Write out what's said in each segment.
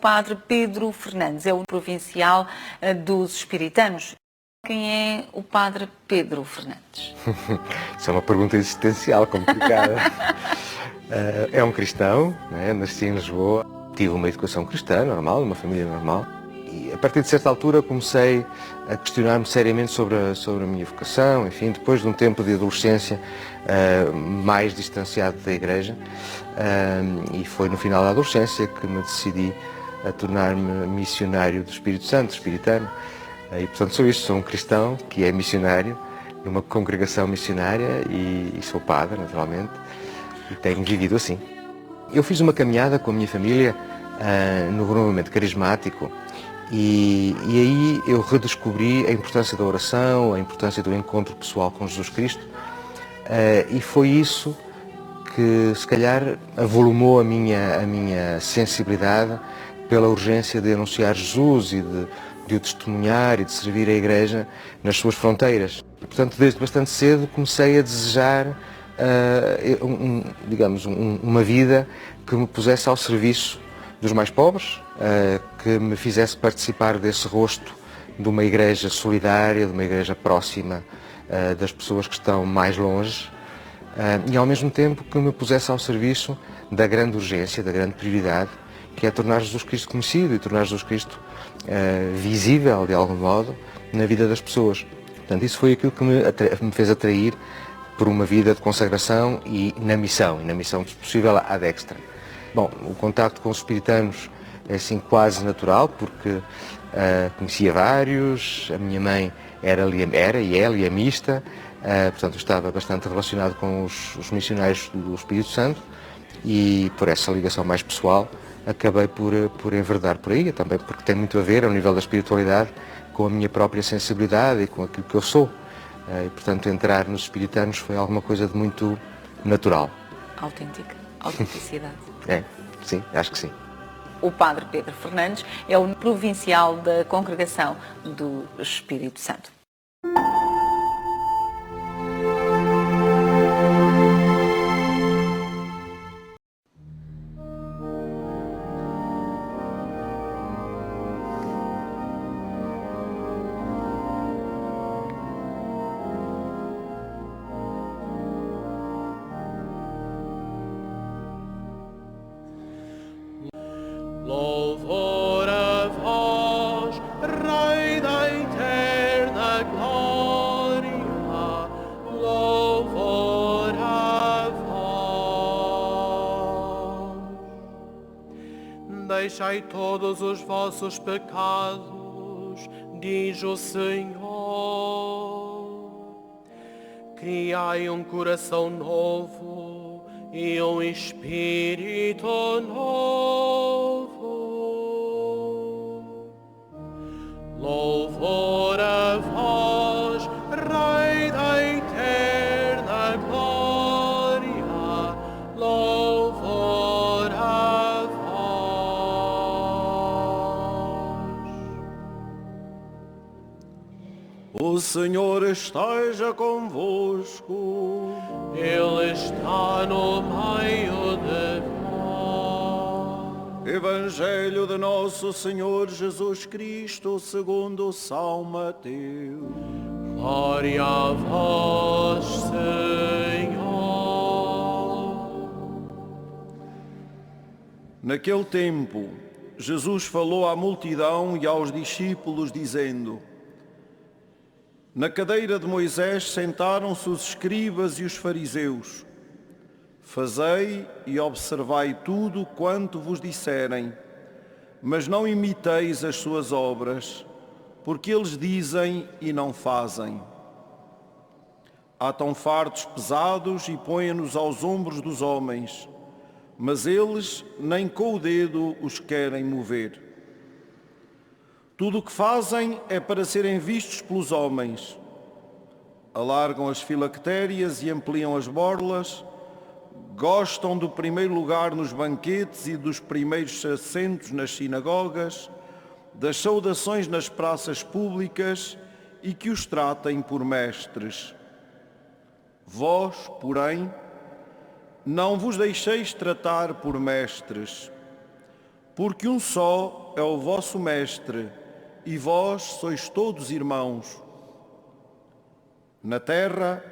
Padre Pedro Fernandes é o provincial dos Espiritanos. Quem é o Padre Pedro Fernandes? Isso é uma pergunta existencial complicada. É um cristão, né? Nasci em Lisboa, tive uma educação cristã normal, numa família normal. E a partir de certa altura comecei a questionar-me seriamente sobre a minha vocação, enfim, depois de um tempo de adolescência mais distanciado da Igreja. E foi no final da adolescência que me decidi a tornar-me missionário do Espírito Santo, espiritano. E portanto sou um cristão que é missionário numa congregação missionária e sou padre, naturalmente, e tenho vivido assim. Eu fiz uma caminhada com a minha família no renovamento carismático e aí eu redescobri a importância da oração, a importância do encontro pessoal com Jesus Cristo e foi isso que se calhar avolumou a minha sensibilidade pela urgência de anunciar Jesus e de o testemunhar e de servir a Igreja nas suas fronteiras. E, portanto, desde bastante cedo comecei a desejar, uma vida que me pusesse ao serviço dos mais pobres, que me fizesse participar desse rosto de uma Igreja solidária, de uma Igreja próxima das pessoas que estão mais longe, e ao mesmo tempo que me pusesse ao serviço da grande urgência, da grande prioridade, que é tornar Jesus Cristo conhecido e tornar Jesus Cristo visível, de algum modo, na vida das pessoas. Portanto, isso foi aquilo que me fez atrair por uma vida de consagração e na missão, se possível, à dextra. Bom, o contacto com os espiritanos é assim quase natural, porque conhecia vários, a minha mãe era e é liamista, portanto estava bastante relacionado com os missionários do Espírito Santo e por essa ligação mais pessoal acabei por enverdar por aí, também porque tem muito a ver, ao nível da espiritualidade, com a minha própria sensibilidade e com aquilo que eu sou. E, portanto, entrar nos espiritanos foi alguma coisa de muito natural. Autenticidade. Sim, acho que sim. O Padre Pedro Fernandes é o provincial da Congregação do Espírito Santo. Louvor a vós, Rei da eterna glória, louvor a vós. Deixai todos os vossos pecados, diz o Senhor. Criai um coração novo e um espírito novo. Louvor a vós, Rei da eterna glória, louvor a vós. O Senhor esteja convosco. Ele está no meio de vós. Evangelho de nosso Senhor Jesus Cristo segundo São Mateus. Glória a vós, Senhor. Naquele tempo, Jesus falou à multidão e aos discípulos, dizendo: Na cadeira de Moisés sentaram-se os escribas e os fariseus. Fazei e observai tudo quanto vos disserem, mas não imiteis as suas obras, porque eles dizem e não fazem. Atam fardos pesados e põem-nos aos ombros dos homens, mas eles nem com o dedo os querem mover. Tudo o que fazem é para serem vistos pelos homens. Alargam as filactérias e ampliam as borlas, gostam do primeiro lugar nos banquetes e dos primeiros assentos nas sinagogas, das saudações nas praças públicas e que os tratem por mestres. Vós, porém, não vos deixeis tratar por mestres, Porque um só é o vosso Mestre, e vós sois todos irmãos. Na terra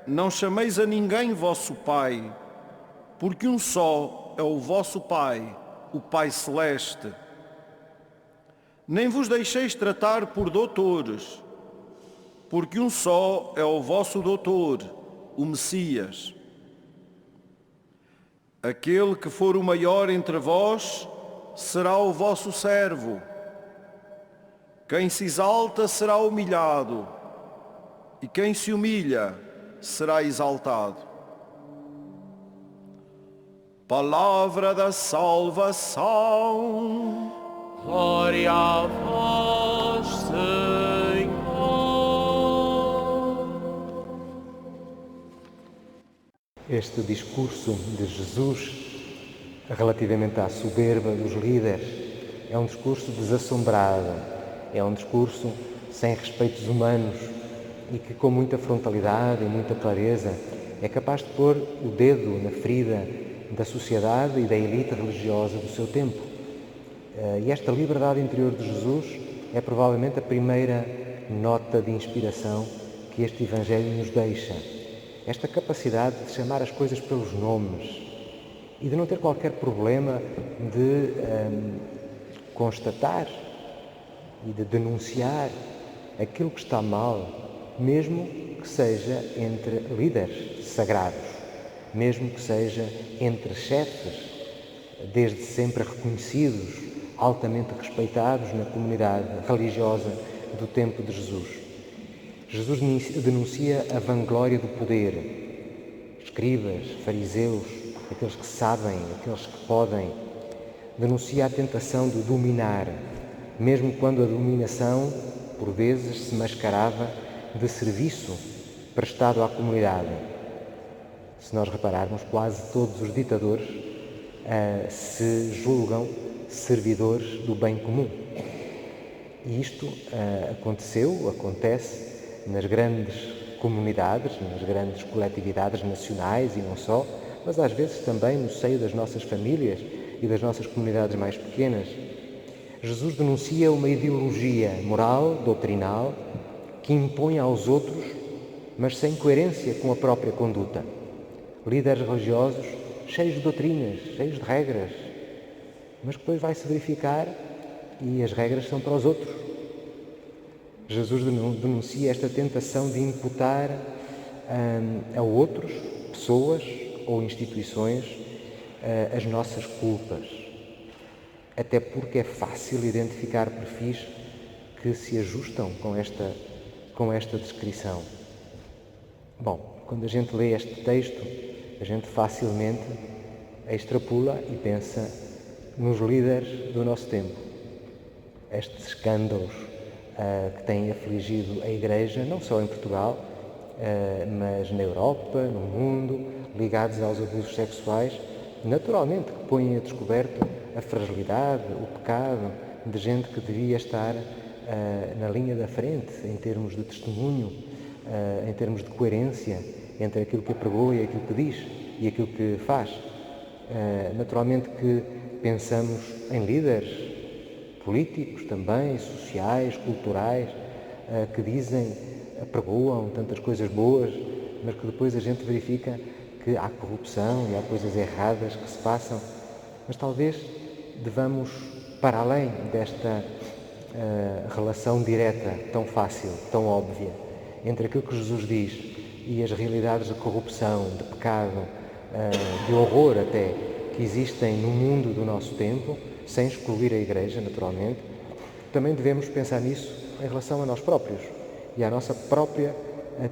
não chameis a ninguém vosso Pai, porque um só é o vosso Pai, o Pai Celeste. Nem vos deixeis tratar por doutores, porque um só é o vosso doutor, o Messias. Aquele que for o maior entre vós será o vosso servo. Quem se exalta será humilhado, e quem se humilha será exaltado. Palavra da salvação. Glória a vós, Senhor. Este discurso de Jesus relativamente à soberba dos líderes é um discurso desassombrado, é um discurso sem respeitos humanos e que com muita frontalidade e muita clareza é capaz de pôr o dedo na ferida da sociedade e da elite religiosa do seu tempo. E esta liberdade interior de Jesus é provavelmente a primeira nota de inspiração que este Evangelho nos deixa. Esta capacidade de chamar as coisas pelos nomes e de não ter qualquer problema de constatar e de denunciar aquilo que está mal, mesmo que seja entre líderes sagrados, mesmo que seja entre chefes, desde sempre reconhecidos, altamente respeitados na comunidade religiosa do tempo de Jesus. Jesus denuncia a vanglória do poder, escribas, fariseus, aqueles que sabem, aqueles que podem. Denuncia a tentação de dominar, mesmo quando a dominação, por vezes, se mascarava de serviço prestado à comunidade. Se nós repararmos, quase todos os ditadores se julgam servidores do bem comum. E isto acontece nas grandes comunidades, nas grandes coletividades nacionais e não só, mas às vezes também no seio das nossas famílias e das nossas comunidades mais pequenas. Jesus denuncia uma ideologia moral, doutrinal, que impõe aos outros, mas sem coerência com a própria conduta. Líderes religiosos cheios de doutrinas, cheios de regras, mas depois vai-se verificar e as regras são para os outros. Jesus denuncia esta tentação de imputar a outros, pessoas ou instituições, as nossas culpas, até porque é fácil identificar perfis que se ajustam com esta descrição. Bom, quando a gente lê este texto, a gente facilmente extrapola e pensa nos líderes do nosso tempo. Estes escândalos que têm afligido a Igreja, não só em Portugal, mas na Europa, no mundo, ligados aos abusos sexuais, naturalmente que põem a descoberto a fragilidade, o pecado de gente que devia estar na linha da frente em termos de testemunho, em termos de coerência entre aquilo que pregou e aquilo que diz e aquilo que faz. Naturalmente que pensamos em líderes políticos também, sociais, culturais, que dizem, apregoam tantas coisas boas, mas que depois a gente verifica que há corrupção e há coisas erradas que se passam. Mas talvez devamos, para além desta relação direta, tão fácil, tão óbvia, entre aquilo que Jesus diz e as realidades de corrupção, de pecado, de horror até, que existem no mundo do nosso tempo, sem excluir a Igreja, naturalmente, também devemos pensar nisso em relação a nós próprios e à nossa própria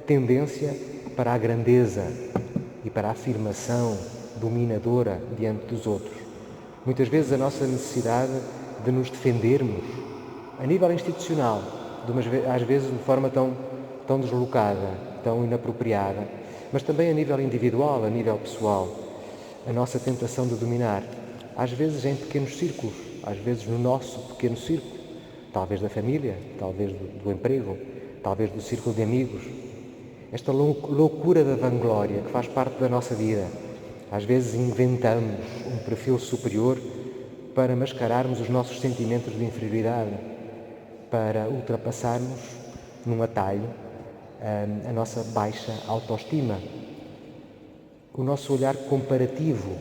tendência para a grandeza e para a afirmação dominadora diante dos outros. Muitas vezes a nossa necessidade de nos defendermos a nível institucional, às vezes de forma tão deslocada, tão inapropriada, mas também a nível individual, a nível pessoal, a nossa tentação de dominar, às vezes em pequenos círculos, às vezes no nosso pequeno círculo, talvez da família, talvez do emprego, talvez do círculo de amigos. Esta loucura da vanglória que faz parte da nossa vida. Às vezes inventamos um perfil superior para mascararmos os nossos sentimentos de inferioridade, para ultrapassarmos num atalho a nossa baixa autoestima, o nosso olhar comparativo,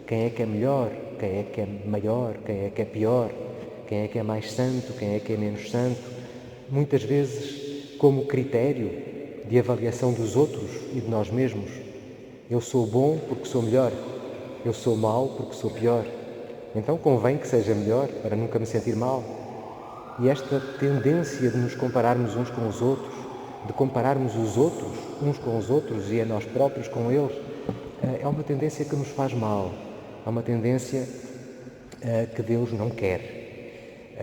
quem é que é melhor, quem é que é maior, quem é que é pior, quem é que é mais santo, quem é que é menos santo, muitas vezes como critério de avaliação dos outros e de nós mesmos. Eu sou bom porque sou melhor, eu sou mau porque sou pior, então convém que seja melhor para nunca me sentir mal. E esta tendência de nos compararmos uns com os outros, de compararmos os outros uns com os outros e a nós próprios com eles, é uma tendência que nos faz mal, é uma tendência que Deus não quer.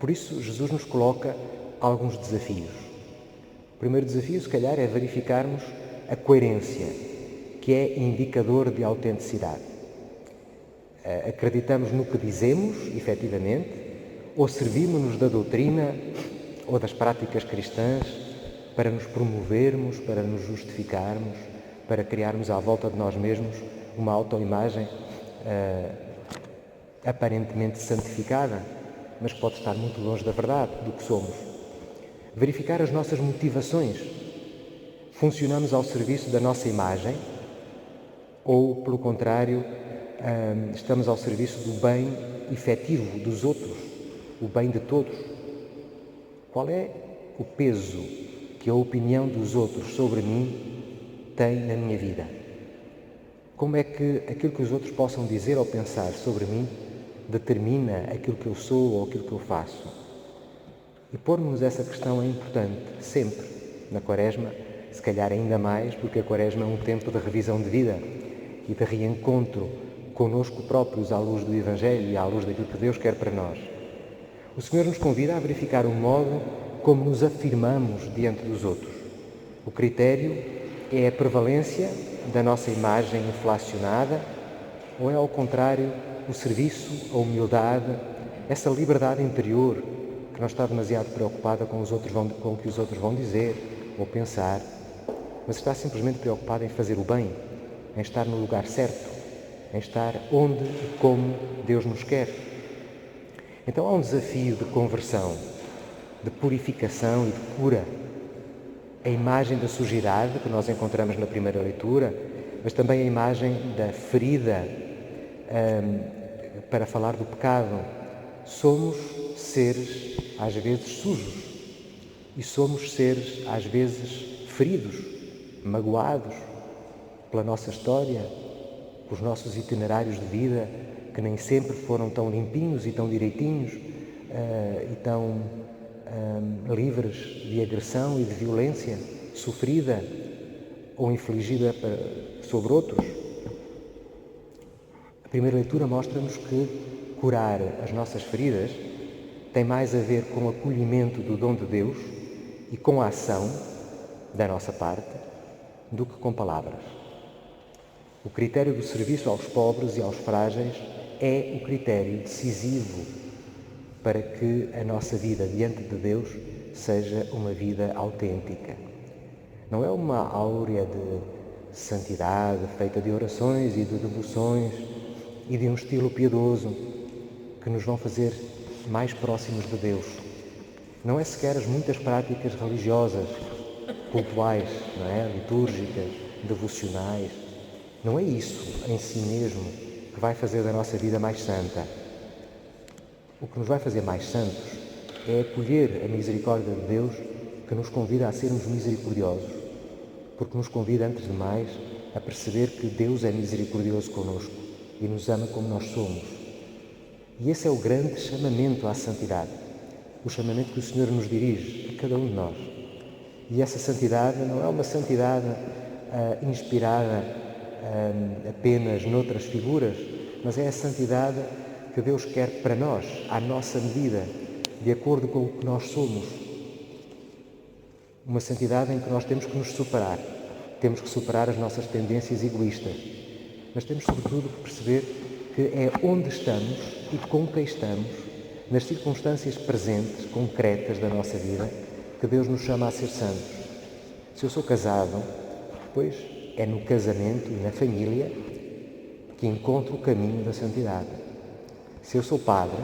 Por isso, Jesus nos coloca alguns desafios. O primeiro desafio, se calhar, é verificarmos a coerência, que é indicador de autenticidade. Acreditamos no que dizemos, efetivamente, ou servimos-nos da doutrina ou das práticas cristãs para nos promovermos, para nos justificarmos, para criarmos à volta de nós mesmos uma autoimagem aparentemente santificada, mas que pode estar muito longe da verdade, do que somos. Verificar as nossas motivações. Funcionamos ao serviço da nossa imagem ou, pelo contrário, estamos ao serviço do bem efetivo dos outros, o bem de todos? Qual é o peso que a opinião dos outros sobre mim tem na minha vida? Como é que aquilo que os outros possam dizer ou pensar sobre mim determina aquilo que eu sou ou aquilo que eu faço? E pôr-nos essa questão é importante, sempre. Na Quaresma, se calhar ainda mais, porque a Quaresma é um tempo de revisão de vida e de reencontro connosco próprios à luz do Evangelho e à luz daquilo que Deus quer para nós. O Senhor nos convida a verificar o modo como nos afirmamos diante dos outros. O critério é a prevalência da nossa imagem inflacionada ou é, ao contrário, o serviço, a humildade, essa liberdade interior que não está demasiado preocupada com o que os outros vão dizer ou pensar, mas está simplesmente preocupada em fazer o bem, em estar no lugar certo, em estar onde e como Deus nos quer. Então há um desafio de conversão, de purificação e de cura. A imagem da sujidade que nós encontramos na primeira leitura, mas também a imagem da ferida para falar do pecado. Somos seres às vezes sujos e somos seres às vezes feridos, magoados pela nossa história, pelos nossos itinerários de vida que nem sempre foram tão limpinhos e tão direitinhos e tão livres de agressão e de violência sofrida ou infligida sobre outros. A primeira leitura mostra-nos que curar as nossas feridas tem mais a ver com o acolhimento do dom de Deus e com a ação da nossa parte do que com palavras. O critério do serviço aos pobres e aos frágeis é o critério decisivo para que a nossa vida diante de Deus seja uma vida autêntica. Não é uma áurea de santidade feita de orações e de devoções e de um estilo piedoso que nos vão fazer mais próximos de Deus. Não é sequer as muitas práticas religiosas, cultuais, não é? Litúrgicas, devocionais. Não é isso em si mesmo que vai fazer da nossa vida mais santa. O que nos vai fazer mais santos é acolher a misericórdia de Deus que nos convida a sermos misericordiosos, porque nos convida, antes de mais, a perceber que Deus é misericordioso connosco e nos ama como nós somos. E esse é o grande chamamento à santidade, o chamamento que o Senhor nos dirige a cada um de nós. E essa santidade não é uma santidade inspirada apenas noutras figuras, mas é a santidade que Deus quer para nós, à nossa medida, de acordo com o que nós somos. Uma santidade em que nós temos que nos superar, temos que superar as nossas tendências egoístas, mas temos sobretudo que perceber que é onde estamos e com quem estamos, nas circunstâncias presentes, concretas da nossa vida, que Deus nos chama a ser santos. Se eu sou casado, pois é no casamento e na família que encontro o caminho da santidade. Se eu sou padre,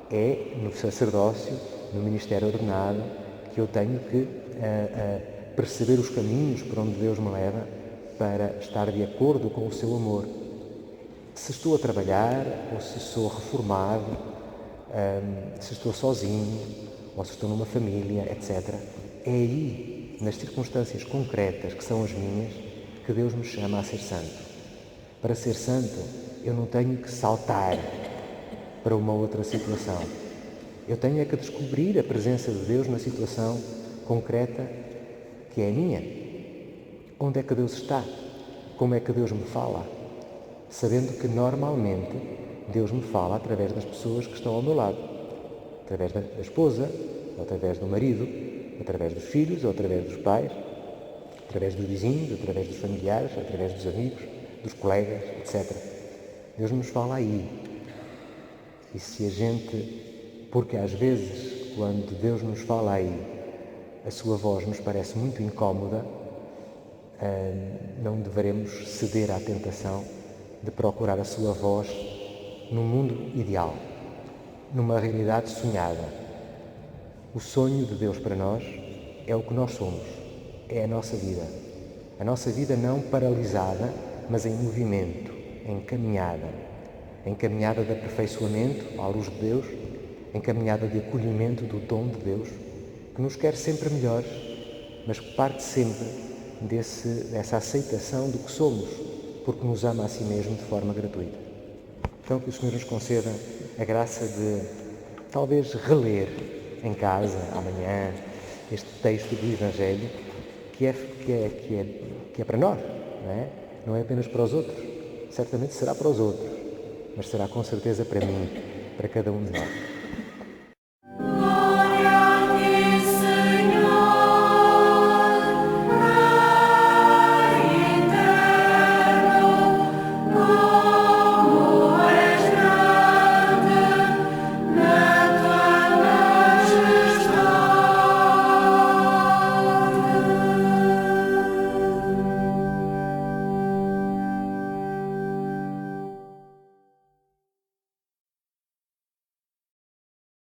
é no sacerdócio, no ministério ordenado, que eu tenho que perceber os caminhos por onde Deus me leva para estar de acordo com o seu amor. Se estou a trabalhar, ou se sou reformado, se estou sozinho, ou se estou numa família, etc. É aí, nas circunstâncias concretas que são as minhas, que Deus me chama a ser santo. Para ser santo, eu não tenho que saltar para uma outra situação. Eu tenho é que descobrir a presença de Deus na situação concreta que é a minha. Onde é que Deus está? Como é que Deus me fala? Sabendo que normalmente Deus me fala através das pessoas que estão ao meu lado. Através da esposa, ou através do marido, através dos filhos, ou através dos pais, através dos vizinhos, através dos familiares, através dos amigos, dos colegas, etc. Deus nos fala aí. E se a gente, porque às vezes, quando Deus nos fala aí, a sua voz nos parece muito incómoda, não deveremos ceder à tentação de procurar a sua voz num mundo ideal, numa realidade sonhada. O sonho de Deus para nós é o que nós somos, é a nossa vida. A nossa vida não paralisada, mas em movimento, em caminhada de aperfeiçoamento à luz de Deus, em caminhada de acolhimento do dom de Deus, que nos quer sempre melhores, mas que parte sempre dessa aceitação do que somos, porque nos ama a si mesmo de forma gratuita. Então que o Senhor nos conceda a graça de talvez reler em casa, amanhã, este texto do Evangelho, que é para nós, não é? Não é apenas para os outros, certamente será para os outros, mas será com certeza para mim, para cada um de nós.